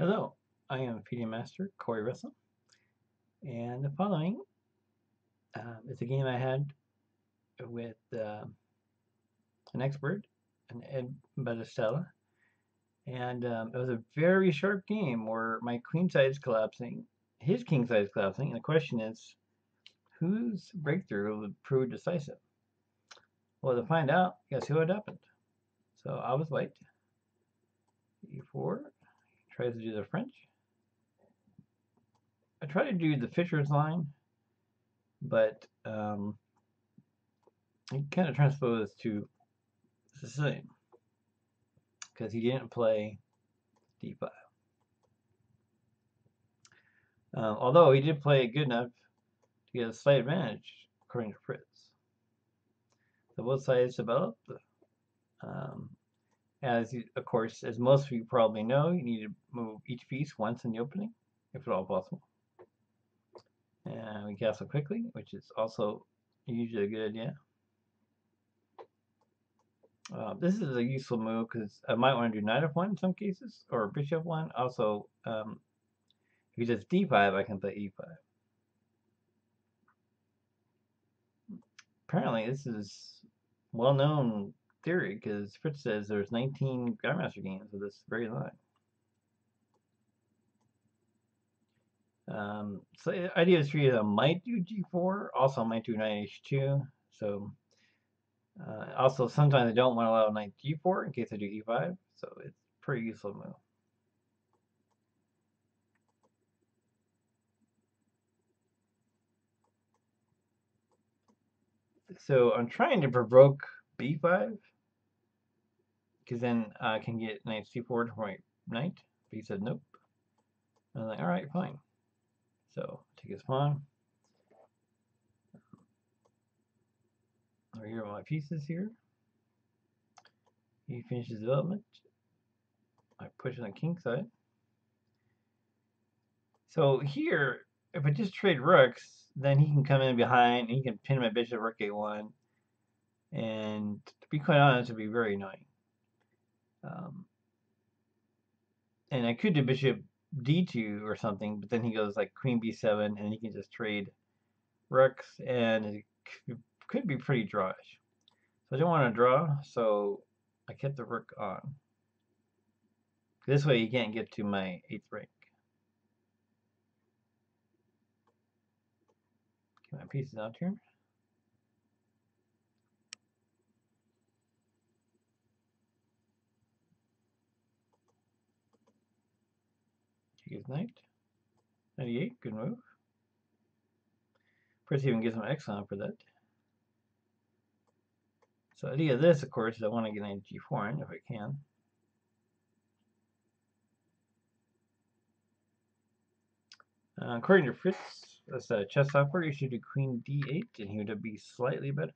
Hello, I am PD Master Corey Russell, and the following is a game I had with an expert, an Ed Battistella, and it was a very sharp game where my queen side is collapsing, his king side is collapsing, and the question is, whose breakthrough will prove decisive? Well, to find out, guess who had happened? So I was white, e4, tries to do the French. I tried to do the Fisher's line, but he kind of transposed to Sicilian because he didn't play d5. Although he did play it good enough to get a slight advantage, according to Fritz. So both sides developed. Um, of course, as most of you probably know, you need to move each piece once in the opening, if at all possible. And we castle quickly, which is also usually a good idea. This is a useful move because I might want to do knight f1 in some cases, or bishop 1. Also, if he does d5, I can play e5. Apparently, this is well-known theory because Fritz says there's 19 Grandmaster games with this very line. So the idea is for you to might do g4, also might do knight h2. So also sometimes I don't want to allow knight g4 in case I do e5. So it's a pretty useful move. So I'm trying to provoke b5 because then I can get knight c4 to my knight. But he said nope. I'm like, all right, fine. So take his pawn. Here are my pieces here. He finishes development. I push on the king side. So here, if I just trade rooks, then he can come in behind and he can pin my bishop rook a1. And to be quite honest, it'd be very annoying. And I could do bishop d2 or something, but then he goes like queen b7 and he can just trade rooks and it could be pretty drawish. So I don't want to draw, so I kept the rook on. This way he can't get to my 8th rank. Get my pieces out here. Take his knight. 98, good move. First even gives him an excellent for that. So the idea of this, of course, is I want to get knight g4 in if I can. According to Fritz, that's a chess software, you should do queen d8 and he would be slightly better.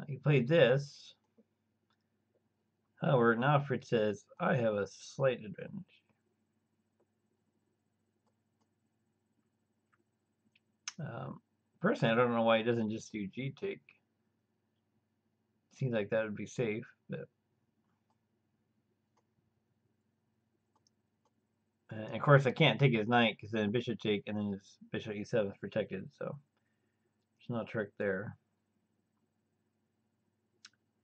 He played this. However, now Fritz says, I have a slight advantage. Personally, I don't know why he doesn't just do g-take. Seems like that would be safe, but and of course I can't take his knight because then bishop take and then his bishop e7 is protected, so there's no trick there.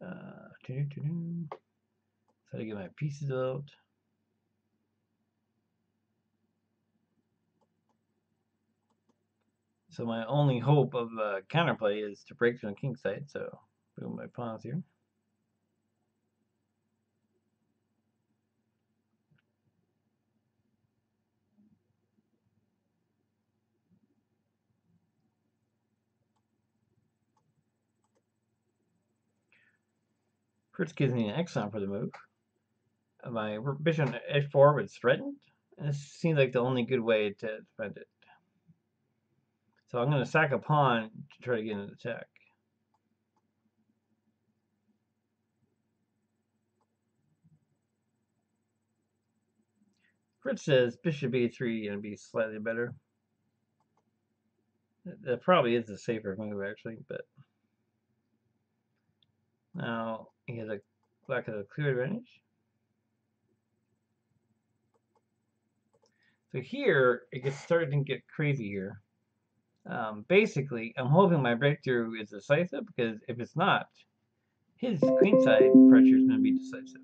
So I get my pieces out. So my only hope of counterplay is to break through the king side, so boom, my pawns here. First gives me an excellent for the move. My bishop h4 was threatened. And this seems like the only good way to defend it. So I'm going to sack a pawn to try to get an attack. Fritz says bishop a3 and be slightly better. That probably is a safer move actually, but now he has a black has a clear advantage. So here, it gets starting to get crazy here. Basically, I'm hoping my breakthrough is decisive, because if it's not, his queenside pressure is going to be decisive.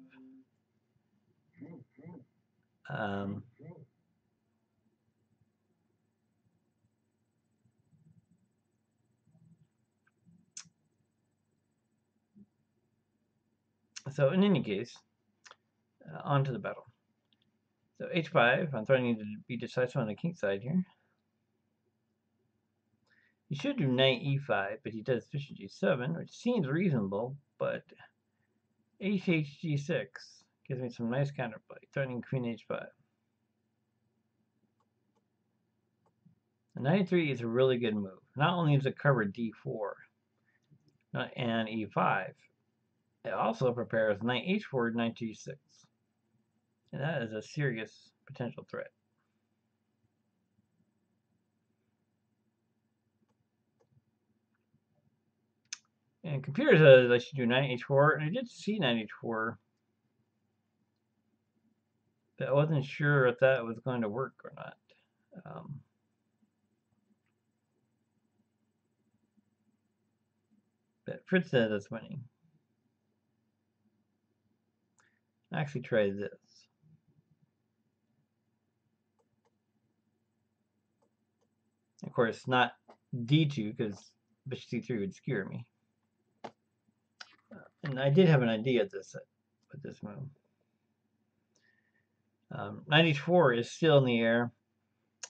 So in any case, on to the battle. So h5, I'm threatening to be decisive on the king side here. He should do knight e5, but he does bishop g7, which seems reasonable, but hg6 gives me some nice counterplay, threatening queen h5. And knight e3 is a really good move. Not only does it cover d4 and e5, it also prepares knight h4, knight g6. And that is a serious potential threat. And computer says I should do knight h4, and I did see knight h4, but I wasn't sure if that was going to work or not. But Fritz says it's winning. I actually tried this. Of course, not d2, because bishop c3 would skewer me. And I did have an idea with this move. Knight h4 is still in the air.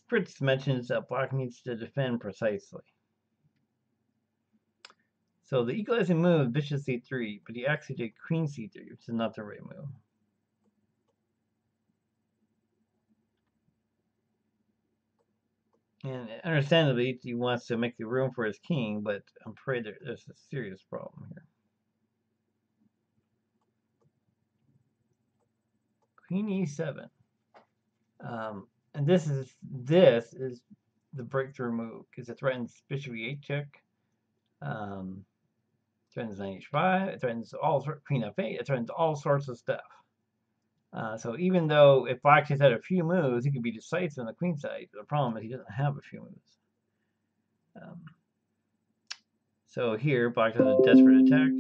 Fritz mentions that black needs to defend precisely. So the equalizing move, bishop c3, but he actually did queen c3, which is not the right move. And understandably, he wants to make the room for his king, but I'm afraid there's a serious problem here. Queen e7. And this is the breakthrough move, because it threatens bishop e8 check, threatens knight h5, it threatens queen f8, it threatens all sorts of stuff. So even though if black just had a few moves, he could be decisive on the queen side. The problem is he doesn't have a few moves. So here, black does a desperate attack.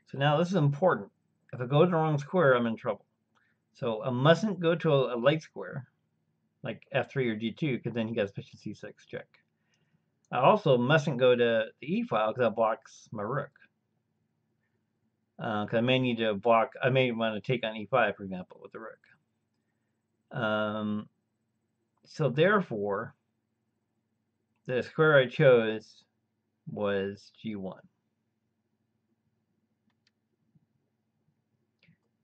So now this is important. If I go to the wrong square, I'm in trouble. So I mustn't go to a light square, like f3 or d2, because then he gets bishop c6 check. I also mustn't go to the e file, because that blocks my rook. Because I may need to block, I may want to take on e5, for example, with the rook. So therefore, the square I chose was g1.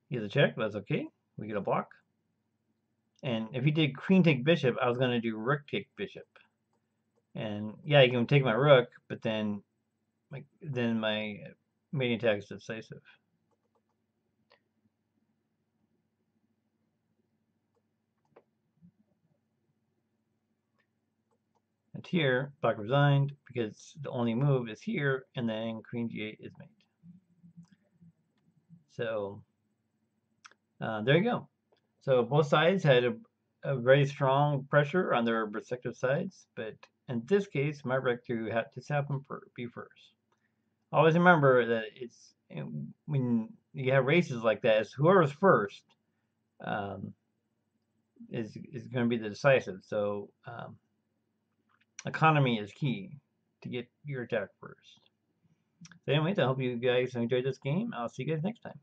He has a check, that's okay. We get a block. And if he did queen take bishop, I was going to do rook take bishop. And yeah, you can take my rook, but then my mating attack is decisive. And here, black resigned, because the only move is here, and then queen g8 is made. So there you go. So both sides had a very strong pressure on their respective sides, but in this case, my breakthrough had to happen be first. Always remember that it's when you have races like that, it's whoever's first is going to be the decisive. So economy is key to get your attack first. So anyways, I hope you guys enjoyed this game. I'll see you guys next time.